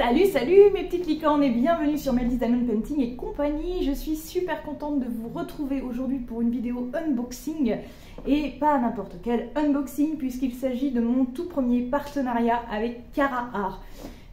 Salut, salut mes petites licornes et bienvenue sur Meldy's Diamond Painting et compagnie. Je suis super contente de vous retrouver aujourd'hui pour une vidéo unboxing et pas n'importe quel unboxing puisqu'il s'agit de mon tout premier partenariat avec Cara Art.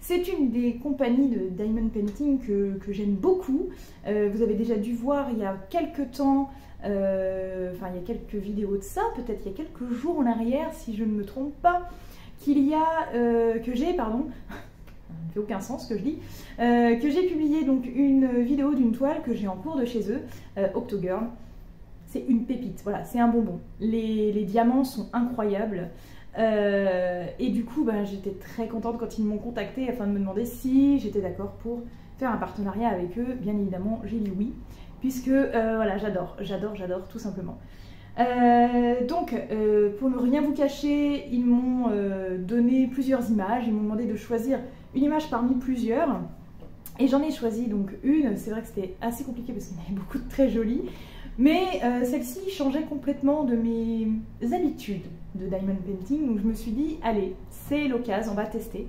C'est une des compagnies de Diamond Painting que j'aime beaucoup. Vous avez déjà dû voir il y a quelques temps, il y a quelques vidéos de ça, peut-être il y a quelques jours en arrière si je ne me trompe pas, que j'ai aucun sens ce que je dis, que j'ai publié donc une vidéo d'une toile que j'ai en cours de chez eux, Octogirl. C'est une pépite, voilà, c'est un bonbon. Les diamants sont incroyables. Et du coup, j'étais très contente quand ils m'ont contacté afin de me demander si j'étais d'accord pour faire un partenariat avec eux. Bien évidemment, j'ai dit oui, puisque voilà, j'adore tout simplement. Pour ne rien vous cacher, ils m'ont donné plusieurs images, ils m'ont demandé de choisir une image parmi plusieurs et j'en ai choisi donc une. C'est vrai que c'était assez compliqué parce qu'il y en avait beaucoup de très jolies, mais celle-ci changeait complètement de mes habitudes de Diamond Painting, donc je me suis dit allez, c'est l'occasion, on va tester.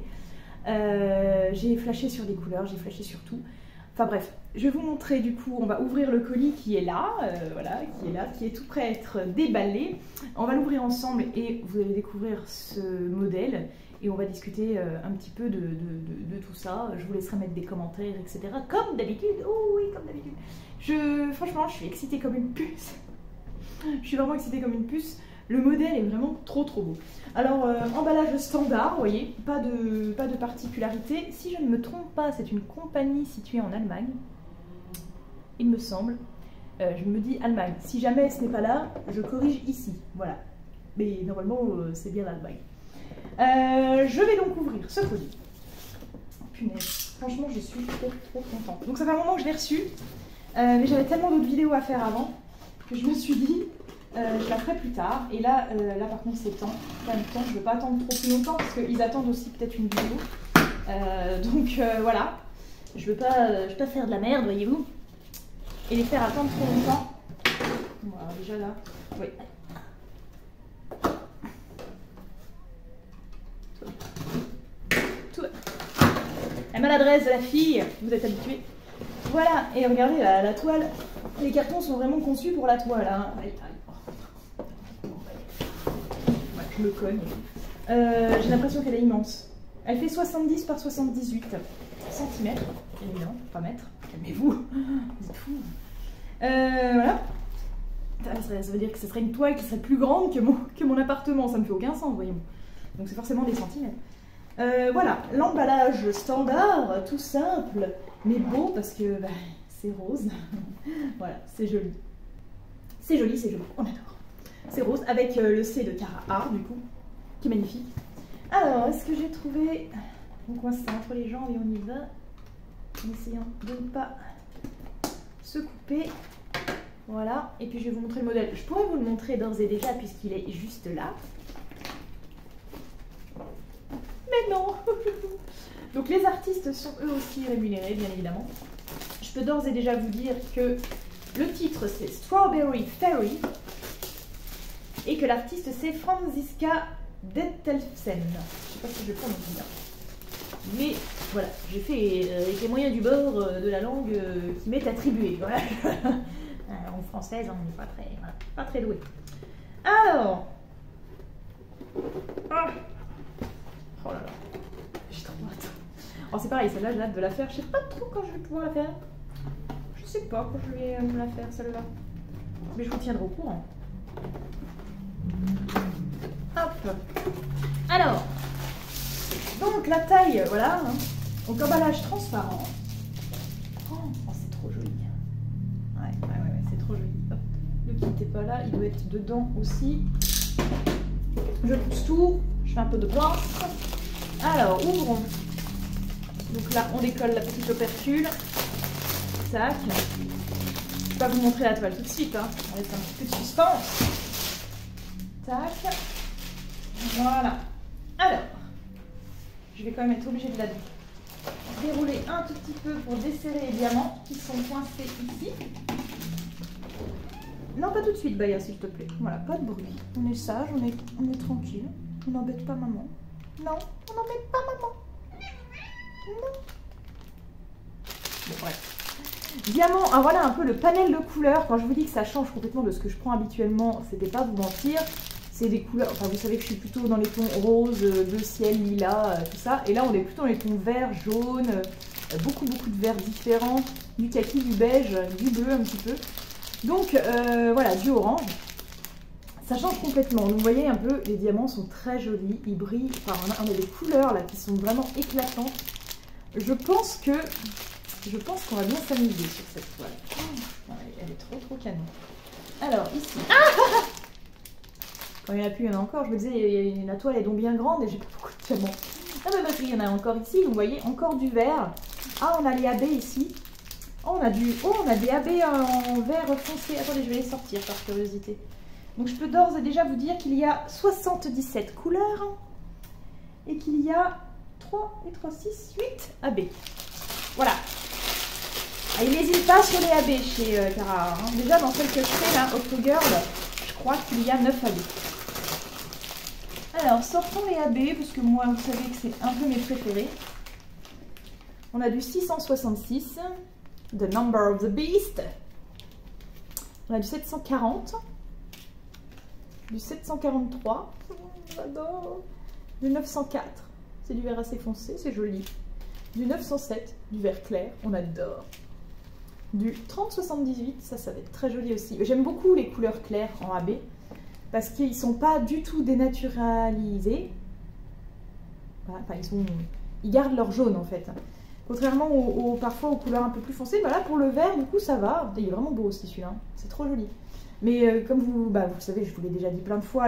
J'ai flashé sur les couleurs, j'ai flashé sur tout. Enfin bref, je vais vous montrer du coup, on va ouvrir le colis qui est là, qui est tout prêt à être déballé. On va l'ouvrir ensemble et vous allez découvrir ce modèle et on va discuter un petit peu de tout ça. Je vous laisserai mettre des commentaires, etc. Comme d'habitude, oh oui, comme d'habitude. Franchement, je suis excitée comme une puce. Je suis vraiment excitée comme une puce. Le modèle est vraiment trop beau. Alors, emballage standard, vous voyez, pas de particularité. Si je ne me trompe pas, c'est une compagnie située en Allemagne, il me semble. Je me dis Allemagne. Si jamais ce n'est pas là, je corrige ici. Voilà. Mais normalement, c'est bien l'Allemagne. Je vais donc ouvrir ce colis. Punaise, franchement, je suis trop contente. Donc, ça fait un moment que je l'ai reçu, mais j'avais tellement d'autres vidéos à faire avant que je me suis dit... je la ferai plus tard, et là par contre c'est temps, je ne veux pas attendre trop plus longtemps parce qu'ils attendent aussi peut-être une vidéo, voilà, je veux pas faire de la merde, voyez-vous, et les faire attendre trop longtemps. Voilà, déjà là, oui. Tout. La maladresse de la fille, vous êtes habitués. Voilà, et regardez la toile, les cartons sont vraiment conçus pour la toile, hein. Je me cogne. J'ai l'impression qu'elle est immense. Elle fait 70 par 78 cm. Évidemment, pas mètres. Calmez-vous. Vous êtes fous. Voilà. Ça veut dire que ce serait une toile qui serait plus grande que mon appartement. Ça ne fait aucun sens, voyons. Donc c'est forcément des centimètres. Voilà, l'emballage standard, tout simple, mais beau parce que c'est rose. Voilà, c'est joli. C'est joli, on adore. C'est rose avec le C de Cara Art du coup, qui est magnifique. Alors, est-ce que j'ai trouvé... On coince ça entre les jambes et on y va. En essayant de ne pas se couper. Voilà, et puis je vais vous montrer le modèle. Je pourrais vous le montrer d'ores et déjà puisqu'il est juste là. Mais non. Donc les artistes sont eux aussi rémunérés, bien évidemment. Je peux d'ores et déjà vous dire que le titre c'est Strawberry Fairy. Et que l'artiste c'est Franziska Dettelfsen. Je ne sais pas si je prononce bien. Mais voilà, j'ai fait avec les moyens du bord de la langue qui m'est attribuée. Voilà. En française, on n'est pas très doué. Alors. Oh là là. J'ai trop hâte. Alors c'est pareil, celle-là j'ai hâte de la faire. Je ne sais pas trop quand je vais pouvoir la faire. Je ne sais pas quand je vais me la faire celle-là. Mais je vous tiendrai au courant. Hop. Alors, donc la taille, voilà. Donc emballage transparent. Oh, c'est trop joli. Ouais, c'est trop joli. Hop. Le kit n'est pas là, il doit être dedans aussi. Je pousse tout, je fais un peu de place. Alors, ouvrons. Donc là, on décolle la petite opercule. Tac. Je ne vais pas vous montrer la toile tout de suite, hein. On laisse un petit peu de suspense. Tac. Voilà. Alors, je vais quand même être obligée de la dérouler un tout petit peu pour desserrer les diamants qui sont coincés ici. Non, pas tout de suite, Baya, s'il te plaît. Voilà, pas de bruit. On est sage, on est tranquille. On n'embête pas maman. Non, on n'embête pas maman. Bon, bref. Diamant, ah voilà un peu le panel de couleurs. Quand je vous dis que ça change complètement de ce que je prends habituellement, c'était pas vous mentir. C'est des couleurs, enfin vous savez que je suis plutôt dans les tons rose, bleu ciel, lilas, tout ça. Et là on est plutôt dans les tons vert, jaune, beaucoup de verts différents, du kaki, du beige, du bleu un petit peu. Donc voilà, du orange. Ça change complètement. Donc vous voyez un peu, les diamants sont très jolis, ils brillent. Enfin on a des couleurs là qui sont vraiment éclatantes. Je pense qu'on va bien s'amuser sur cette toile. Oh, elle est trop canon. Alors ici. Ah quand il n'y en a plus, il y en a encore. Je me disais, la toile est donc bien grande et j'ai pas beaucoup de diamants. Ah mais il y en a encore ici. Donc vous voyez, encore du vert. Ah, on a les AB ici. Oh, on a des AB en vert foncé. Attendez, je vais les sortir par curiosité. Donc je peux d'ores et déjà vous dire qu'il y a 77 couleurs et qu'il y a 3 et 3, 6, 8 AB. Voilà. Ah, il n'hésite pas sur les AB chez Carrara. Hein. Déjà dans celle que je fais là, Hot Girl, je crois qu'il y a 9 AB. Alors sortons les AB parce que moi vous savez que c'est un peu mes préférés. On a du 666, The Number of the Beast. On a du 740. Du 743, j'adore. Du 904, c'est du vert assez foncé, c'est joli. Du 907, du vert clair, on adore. Du 3078, ça va être très joli aussi. J'aime beaucoup les couleurs claires en AB parce qu'ils ne sont pas du tout dénaturalisés. Voilà, enfin, ils gardent leur jaune en fait. Contrairement parfois aux couleurs un peu plus foncées, voilà, pour le vert, du coup ça va. Il est vraiment beau aussi celui-là, c'est trop joli. Mais comme vous savez, je vous l'ai déjà dit plein de fois,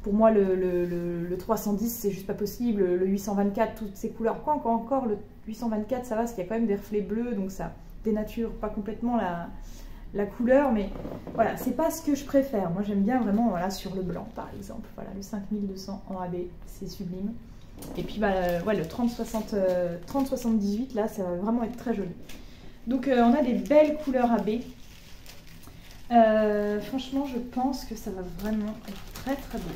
pour moi le 310 c'est juste pas possible, le 824, toutes ces couleurs, encore le 824 ça va parce qu'il y a quand même des reflets bleus, donc ça dénature pas complètement la couleur, mais voilà, c'est pas ce que je préfère. Moi j'aime bien vraiment, voilà, sur le blanc par exemple, voilà, le 5200 en AB, c'est sublime. Et puis ouais, le 3078 là, ça va vraiment être très joli. Donc on a des belles couleurs AB. Franchement, je pense que ça va vraiment être très très beau.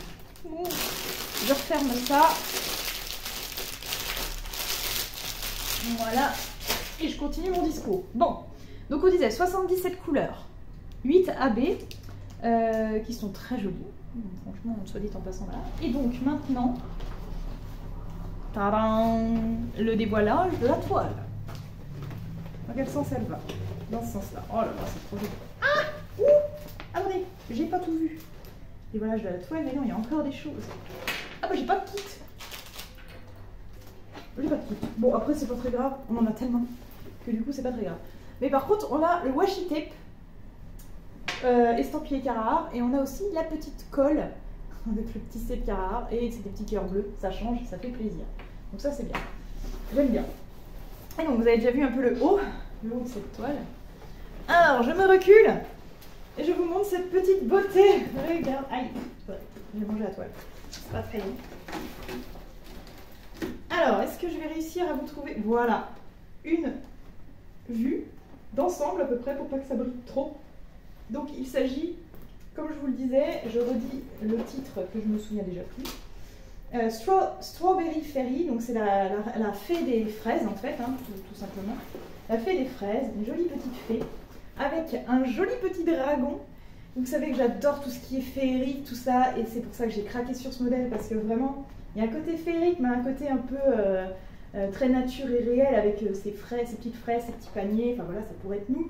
Je referme ça. Voilà. Et je continue mon discours. Bon, donc on disait 77 couleurs, 8 AB, qui sont très jolies. Franchement, soit dit en passant là. Et donc maintenant, tadam, le dévoilage de la toile. Dans quel sens elle va? Dans ce sens-là. Oh là là, c'est trop joli. Ah! Attendez, j'ai pas tout vu. Et voilà, je dois la toile, mais non, il y a encore des choses. Ah bah j'ai pas de kit. J'ai pas de kit. Bon, après c'est pas très grave, on en a tellement que du coup c'est pas très grave. Mais par contre, on a le washi tape estampillé Carrara et on a aussi la petite colle avec le petit C de Carrara et c'est des petits cœurs bleus. Ça change, ça fait plaisir. Donc ça c'est bien. J'aime bien. Et donc vous avez déjà vu un peu le haut de cette toile. Alors je me recule. Et je vous montre cette petite beauté. Regarde. Aïe. J'ai mangé la toile. C'est pas très bon. Alors, est-ce que je vais réussir à vous trouver? Voilà. Une vue d'ensemble à peu près pour pas que ça brille trop. Donc, il s'agit, comme je vous le disais, je redis le titre que je me souviens déjà plus. Strawberry Fairy. Donc, c'est la fée des fraises en fait, hein, tout simplement. La fée des fraises. Une jolie petite fée. Avec un joli petit dragon. Vous savez que j'adore tout ce qui est féerique, tout ça, et c'est pour ça que j'ai craqué sur ce modèle, parce que vraiment, il y a un côté féerique, mais un côté un peu très nature et réel, avec ces petites fraises, ces petits paniers, enfin voilà, ça pourrait être nous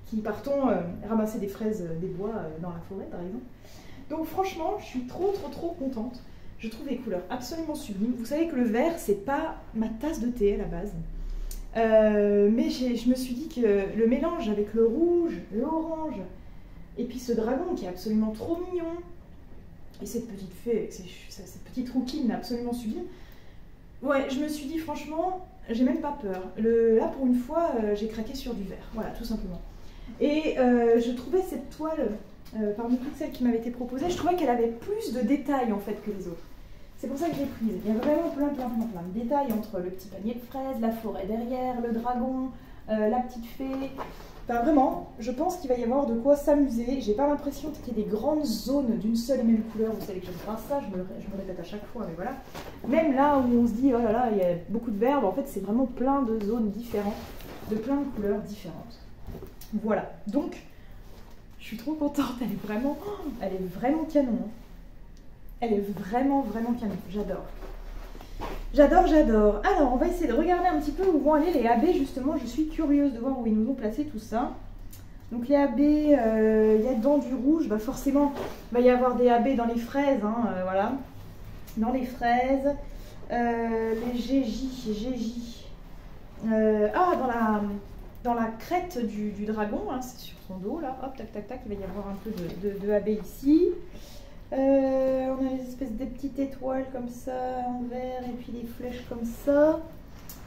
qui partons ramasser des fraises des bois dans la forêt, par exemple. Donc franchement, je suis trop contente. Je trouve les couleurs absolument sublimes. Vous savez que le vert, c'est pas ma tasse de thé à la base. Mais je me suis dit que le mélange avec le rouge, l'orange, et puis ce dragon qui est absolument trop mignon, et cette petite fée avec cette petite rouquine absolument sublime, ouais, je me suis dit franchement, j'ai même pas peur. Là pour une fois, j'ai craqué sur du vert, voilà, tout simplement. Et je trouvais cette toile, parmi toutes celles qui m'avaient été proposées, je trouvais qu'elle avait plus de détails en fait que les autres. C'est pour ça que je l'ai prise. Il y a vraiment plein de détails entre le petit panier de fraises, la forêt derrière, le dragon, la petite fée. Enfin, vraiment, je pense qu'il va y avoir de quoi s'amuser. J'ai pas l'impression qu'il y ait des grandes zones d'une seule et même couleur. Vous savez que j'aime pas ça, je me répète à chaque fois, mais voilà. Même là où on se dit, oh là là, il y a beaucoup de vert, en fait, c'est vraiment plein de zones différentes, de plein de couleurs différentes. Voilà, donc, je suis trop contente, elle est vraiment canon. Hein. Elle est vraiment canon, j'adore. J'adore. Alors, on va essayer de regarder un petit peu où vont aller les AB, justement. Je suis curieuse de voir où ils nous ont placé tout ça. Donc, les AB, il y a dans du rouge. Bah, forcément, il va y avoir des AB dans les fraises, hein, voilà. Dans les fraises. Les GJ. Dans la crête du dragon, hein, c'est sur son dos, là. Hop, tac, il va y avoir un peu de AB ici. On a des espèces de petites étoiles comme ça en vert et puis des flèches comme ça.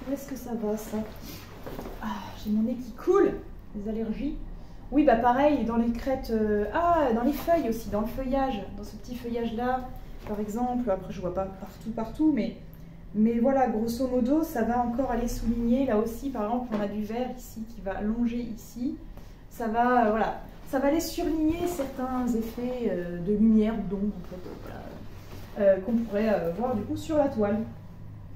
Où est-ce que ça va ça? Ah, j'ai mon nez qui coule, les allergies. Oui, bah pareil, dans les crêtes, dans les feuilles aussi, dans le feuillage, dans ce petit feuillage là, par exemple. Après, je vois pas partout, mais voilà, grosso modo, ça va encore aller souligner. Là aussi, par exemple, on a du vert ici qui va longer ici. Ça va, voilà. Ça va aller surligner certains effets de lumière ou d'ombre en fait, voilà, qu'on pourrait voir du coup sur la toile.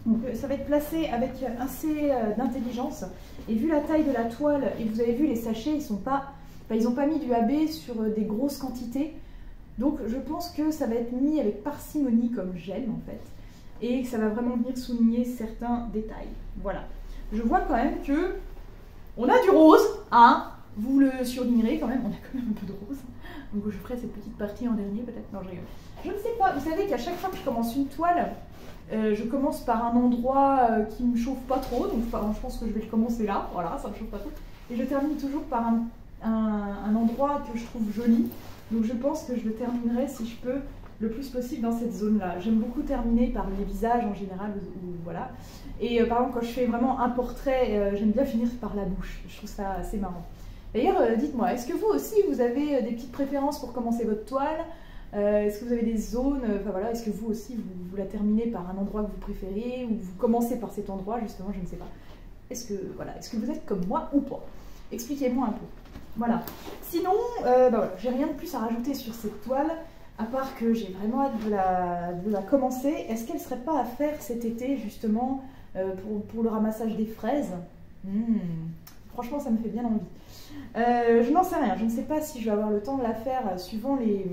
Donc ça va être placé avec assez d'intelligence. Et vu la taille de la toile, et vous avez vu les sachets, ils n'ont pas mis du AB sur des grosses quantités. Donc je pense que ça va être mis avec parcimonie comme gel en fait. Et que ça va vraiment venir souligner certains détails. Voilà. Je vois quand même que on a du rose, hein. Vous le surlignerez quand même, on a quand même un peu de rose. Donc je ferai cette petite partie en dernier peut-être. Non, je rigole. Je ne sais pas, vous savez qu'à chaque fois que je commence une toile, je commence par un endroit qui ne me chauffe pas trop. Donc je pense que je vais le commencer là, voilà, ça ne me chauffe pas trop. Et je termine toujours par un endroit que je trouve joli. Donc je pense que je le terminerai si je peux le plus possible dans cette zone-là. J'aime beaucoup terminer par les visages en général, voilà. Et par exemple quand je fais vraiment un portrait, j'aime bien finir par la bouche. Je trouve ça assez marrant. D'ailleurs, dites-moi, est-ce que vous aussi, vous avez des petites préférences pour commencer votre toile? Est-ce que vous avez des zones, enfin voilà, est-ce que vous aussi, vous la terminez par un endroit que vous préférez, ou vous commencez par cet endroit, justement, je ne sais pas. Est-ce que vous êtes comme moi ou pas? Expliquez-moi un peu. Voilà. Sinon, voilà, j'ai rien de plus à rajouter sur cette toile, à part que j'ai vraiment hâte de la commencer. Est-ce qu'elle ne serait pas à faire cet été, justement, pour le ramassage des fraises? Franchement, ça me fait bien envie. Je n'en sais rien, je ne sais pas si je vais avoir le temps de la faire suivant les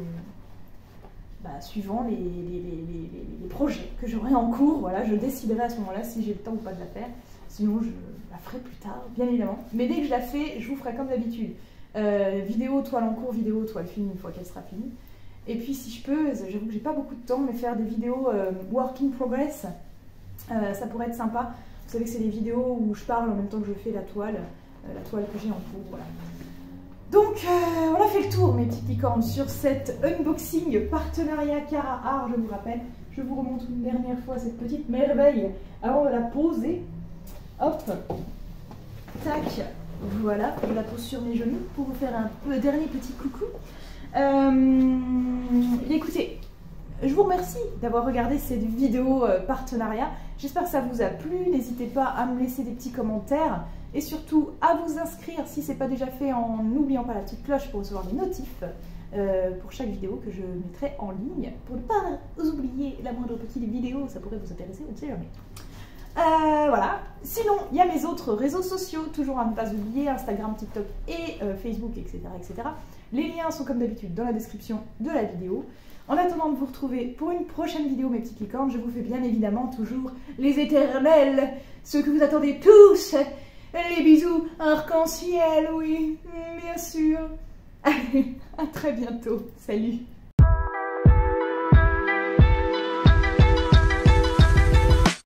projets que j'aurai en cours. Voilà, je déciderai à ce moment-là si j'ai le temps ou pas de la faire. Sinon, je la ferai plus tard, bien évidemment. Mais dès que je la fais, je vous ferai comme d'habitude. Vidéo, toile en cours, vidéo, toile finie une fois qu'elle sera finie. Et puis si je peux, j'avoue que j'ai pas beaucoup de temps, mais faire des vidéos work in progress, ça pourrait être sympa. Vous savez que c'est des vidéos où je parle en même temps que je fais la toile que j'ai en cours, voilà. Donc, on a fait le tour, mes petites licornes, sur cet unboxing partenariat Cara Art, je vous rappelle. Je vous remonte une dernière fois cette petite merveille avant de la poser. Hop, tac, voilà, je la pose sur mes genoux pour vous faire un dernier petit coucou. Écoutez, je vous remercie d'avoir regardé cette vidéo partenariat. J'espère que ça vous a plu. N'hésitez pas à me laisser des petits commentaires et surtout à vous inscrire si ce n'est pas déjà fait en n'oubliant pas la petite cloche pour recevoir des notifs pour chaque vidéo que je mettrai en ligne. Pour ne pas vous oublier la moindre petite vidéo, ça pourrait vous intéresser, on ne sait jamais. Voilà. Sinon, il y a mes autres réseaux sociaux, toujours à ne pas oublier, Instagram, TikTok et Facebook, etc., etc. Les liens sont comme d'habitude dans la description de la vidéo. En attendant de vous retrouver pour une prochaine vidéo, mes petites licornes, je vous fais bien évidemment toujours les éternels, ceux que vous attendez tous, les bisous arc-en-ciel, oui, bien sûr. Allez, à très bientôt, salut.